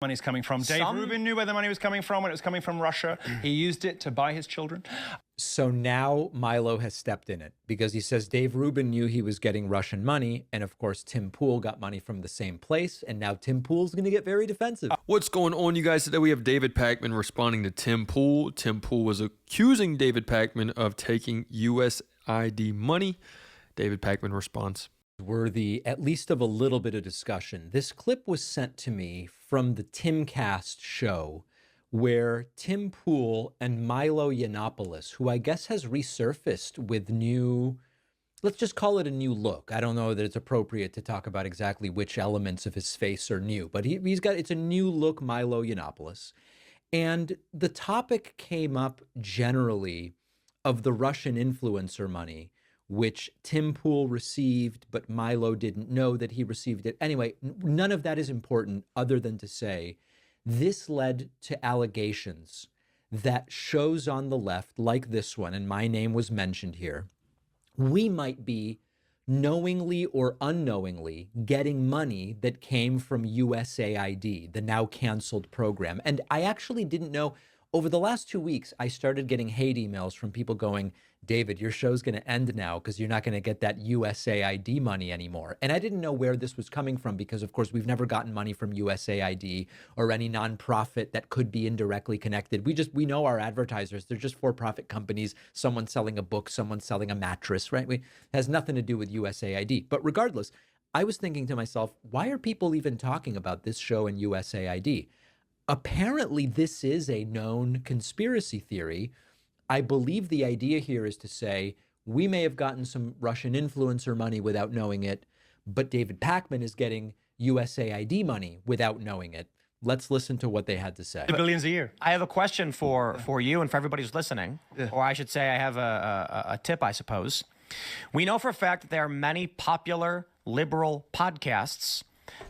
money's coming from. Dave Rubin knew where the money was coming from when it was coming from Russia. He used it to buy his children. So now Milo has stepped in it because he says Dave Rubin knew he was getting Russian money. And of course, Tim Pool got money from the same place. And now Tim Pool's going to get very defensive. What's going on, you guys? Today we have David Pakman responding to Tim Pool. Tim Pool was accusing David Pakman of taking USID money. David Pakman responds. Worthy at least of a little bit of discussion. This clip was sent to me from the Timcast show where Tim Pool and Milo Yiannopoulos, who I guess has resurfaced with new, let's just call it a new look. I don't know that it's appropriate to talk about exactly which elements of his face are new, but he's got, it's a new look Milo Yiannopoulos. And the topic came up generally of the Russian influencer money, which Tim Pool received, but Milo didn't know that he received it. Anyway, none of that is important other than to say this led to allegations that shows on the left, like this one, and my name was mentioned here, we might be knowingly or unknowingly getting money that came from USAID, the now canceled program. And I actually didn't know. Over the last 2 weeks, I started getting hate emails from people going, David, your show's going to end now because you're not going to get that USAID money anymore. And I didn't know where this was coming from because, of course, we've never gotten money from USAID or any nonprofit that could be indirectly connected. We know our advertisers. They're just for-profit companies, someone selling a book, someone selling a mattress, right? It has nothing to do with USAID. But regardless, I was thinking to myself, why are people even talking about this show and USAID? Apparently, this is a known conspiracy theory. I believe the idea here is to say we may have gotten some Russian influencer money without knowing it, but David Pakman is getting USAID money without knowing it. Let's listen to what they had to say. Billions a year. I have a question for you and for everybody who's listening, or I should say I have a tip, I suppose. We know for a fact that there are many popular liberal podcasts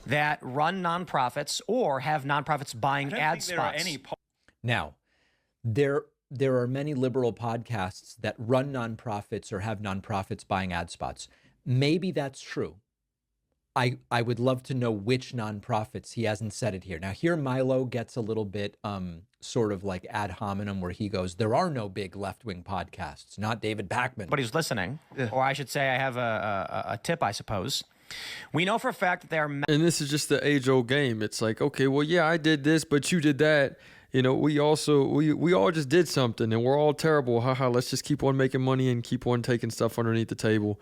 that run nonprofits or have nonprofits buying ad spots. Now, there are many liberal podcasts that run nonprofits or have nonprofits buying ad spots. Maybe that's true. I would love to know which nonprofits. He hasn't said it here. Now here Milo gets a little bit sort of like ad hominem where he goes, there are no big left-wing podcasts, not David Pakman. But he's listening, or I should say I have a tip, I suppose. We know for a fact that there are... And this is just the age-old game. It's like, okay, well, yeah, I did this, but you did that. You know, we all just did something, and we're all terrible. Haha, let's just keep on making money and keep on taking stuff underneath the table.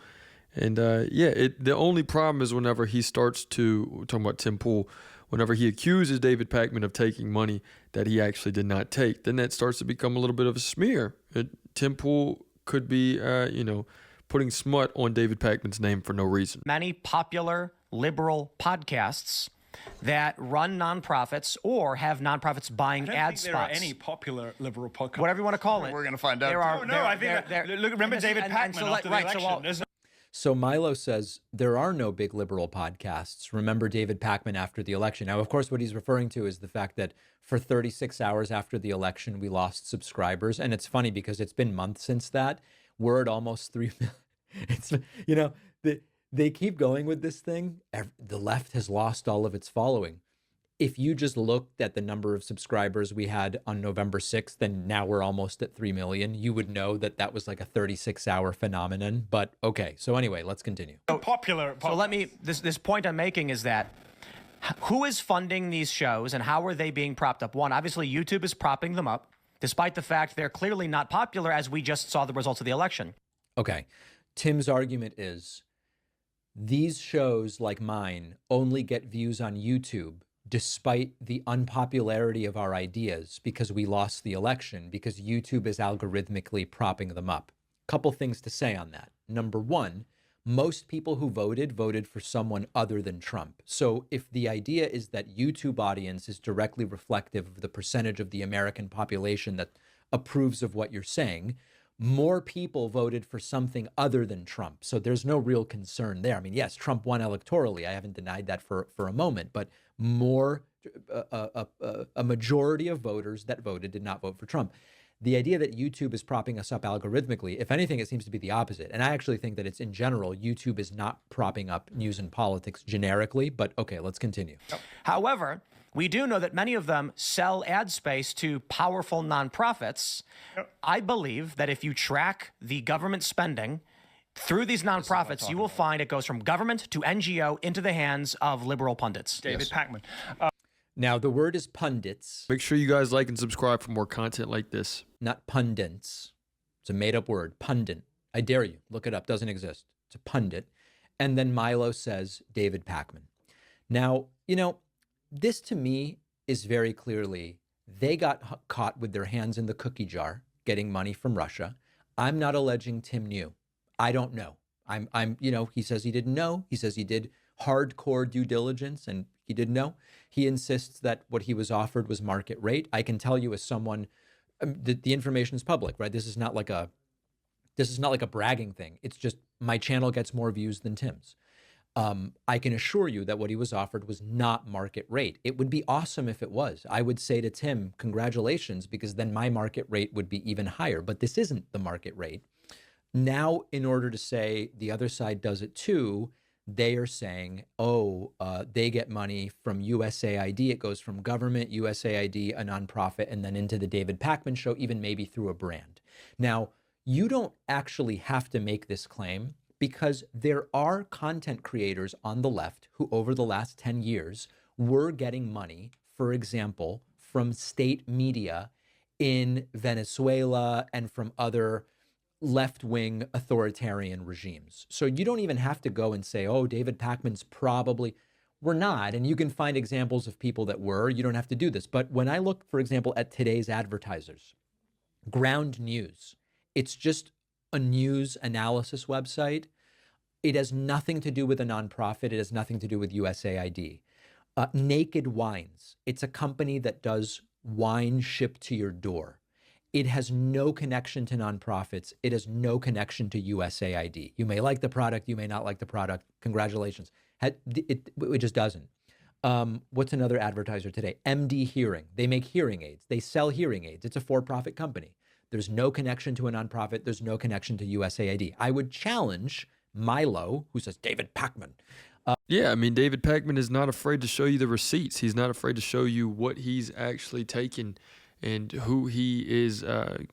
And, the only problem is whenever he starts to, we're talking about Tim Pool, whenever he accuses David Pakman of taking money that he actually did not take, then that starts to become a little bit of a smear. Tim Pool could be, putting smut on David Pakman's name for no reason. Many popular liberal podcasts that run nonprofits or have nonprofits buying ad spots. I don't think there are any popular liberal podcasts. Whatever you want to call it. We're going to find out. Remember David Pakman after the election. So Milo says there are no big liberal podcasts. Remember David Pakman after the election. Now, of course, what he's referring to is the fact that for 36 hours after the election, we lost subscribers. And it's funny because it's been months since that. We're at almost 3 million. It's, they keep going with this thing. The left has lost all of its following. If you just looked at the number of subscribers we had on November 6th, and now we're almost at 3 million, you would know that that was like a 36-hour phenomenon. But okay, so anyway, let's continue. So let me, this point I'm making is that who is funding these shows and how are they being propped up? One, obviously YouTube is propping them up, despite the fact they're clearly not popular, as we just saw the results of the election. Okay. Tim's argument is these shows like mine only get views on YouTube despite the unpopularity of our ideas because we lost the election, because YouTube is algorithmically propping them up. Couple things to say on that. Number one, most people who voted for someone other than Trump. So if the idea is that YouTube audience is directly reflective of the percentage of the American population that approves of what you're saying, more people voted for something other than Trump. So there's no real concern there. I mean, yes, Trump won electorally. I haven't denied that for a moment, but a majority of voters that voted did not vote for Trump. The idea that YouTube is propping us up algorithmically, if anything, it seems to be the opposite. And I actually think that it's in general, YouTube is not propping up news and politics generically, but okay, let's continue. However, we do know that many of them sell ad space to powerful nonprofits. I believe that if you track the government spending through these nonprofits, you will find it goes from government to NGO into the hands of liberal pundits. David Pakman. Now, the word is pundits, Make sure you guys like and subscribe for more content like this. not pundits. It's a made-up word, pundit. I dare you, look it up, doesn't exist. It's a pundit. And then Milo says David Pakman. Now, you know, this to me is very clearly, they got caught with their hands in the cookie jar, getting money from Russia. I'm not alleging Tim knew. I don't know. You know, he says he didn't know. He says he did hardcore due diligence and he didn't know. He insists that what he was offered was market rate. I can tell you as someone, the information is public, right? This is not like a bragging thing. It's just my channel gets more views than Tim's. I can assure you that what he was offered was not market rate. It would be awesome if it was. I would say to Tim, congratulations, because then my market rate would be even higher. But this isn't the market rate. Now, in order to say the other side does it too, they are saying, oh, they get money from USAID. It goes from government, USAID, a nonprofit, and then into the David Pakman show, even maybe through a brand. Now, you don't actually have to make this claim because there are content creators on the left who over the last 10 years were getting money, for example, from state media in Venezuela and from other left-wing authoritarian regimes. So you don't even have to go and say, oh, David Pakman's probably, we're not. And you can find examples of people that were. You don't have to do this. But when I look, for example, at today's advertisers, Ground News, it's just a news analysis website. It has nothing to do with a nonprofit. It has nothing to do with USAID. Naked Wines, it's a company that does wine shipped to your door. It has no connection to nonprofits. It has no connection to USAID. You may like the product. You may not like the product. Congratulations. It just doesn't. What's another advertiser today? MD Hearing. They make hearing aids. They sell hearing aids. It's a for-profit company. There's no connection to a nonprofit. There's no connection to USAID. I would challenge Milo, who says David Pakman. Yeah, I mean, David Pakman is not afraid to show you the receipts. He's not afraid to show you what he's actually taken and who he is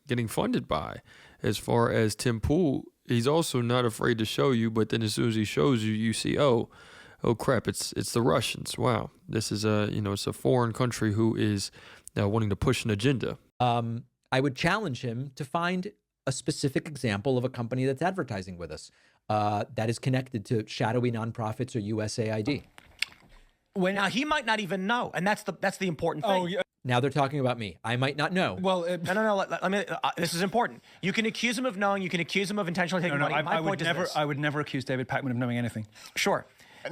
getting funded by. As far as Tim Pool, he's also not afraid to show you, but then as soon as he shows you, you see, oh crap, it's the Russians. Wow, this is it's a foreign country who is now wanting to push an agenda. I would challenge him to find a specific example of a company that's advertising with us that is connected to shadowy nonprofits or USAID. Now he might not even know, and that's the important thing. Oh, yeah. Now they're talking about me. I might not know. Well, No. Let me. This is important. You can accuse him of knowing. You can accuse him of intentionally taking money. My point is this. I would never accuse David Pakman of knowing anything. Sure.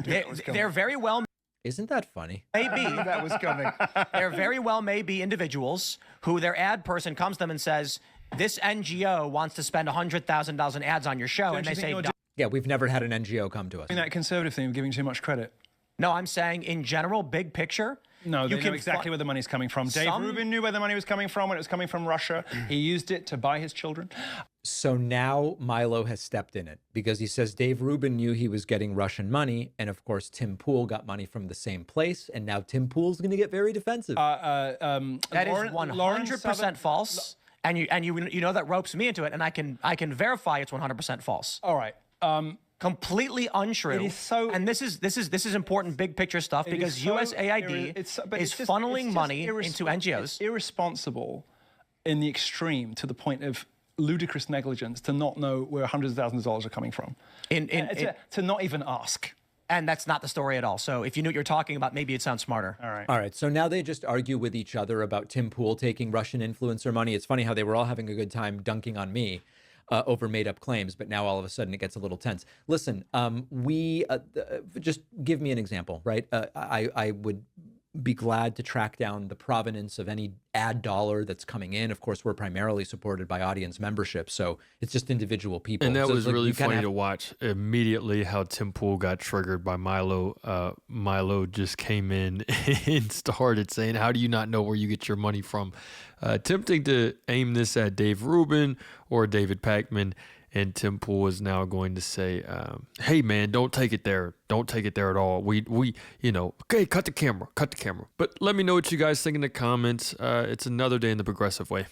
There very well Isn't that funny? may be. That was coming. There very well may be individuals who their ad person comes to them and says, this NGO wants to spend $100,000 in ads on your show. And you they think say, you're "No." Yeah, we've never had an NGO come to us. That conservative thing of giving too much credit. No, I'm saying in general, big picture. No, they you know can exactly where the money's coming from. Dave Some- Rubin knew where the money was coming from when it was coming from Russia. He used it to buy his children. So now Milo has stepped in it because he says Dave Rubin knew he was getting Russian money. And of course, Tim Pool got money from the same place. And now Tim Pool's going to get very defensive. That is 100% false. And you know that ropes me into it, and I can verify it's 100% false. All right. Completely untrue. It is so- and this is important big picture stuff because so USAID is funneling money into NGOs. It's irresponsible in the extreme to the point of ludicrous negligence to not know where hundreds of thousands of dollars are coming from. To not even ask. And that's not the story at all. So if you knew what you're talking about, maybe it sounds smarter. All right. So now they just argue with each other about Tim Pool taking Russian influencer money. It's funny how they were all having a good time dunking on me over made-up claims, but now all of a sudden it gets a little tense. Listen, just give me an example, right? I would be glad to track down the provenance of any ad dollar that's coming in. Of course, we're primarily supported by audience membership, so it's just individual people. And that So was like, really you kinda funny to watch. Immediately how Tim Pool got triggered by Milo. Milo just came in and started saying, how do you not know where you get your money from? Attempting to aim this at Dave Rubin or David Pakman. And Tim Pool is now going to say, hey, man, don't take it there. Don't take it there at all. We okay, cut the camera. But let me know what you guys think in the comments. It's another day in the progressive way.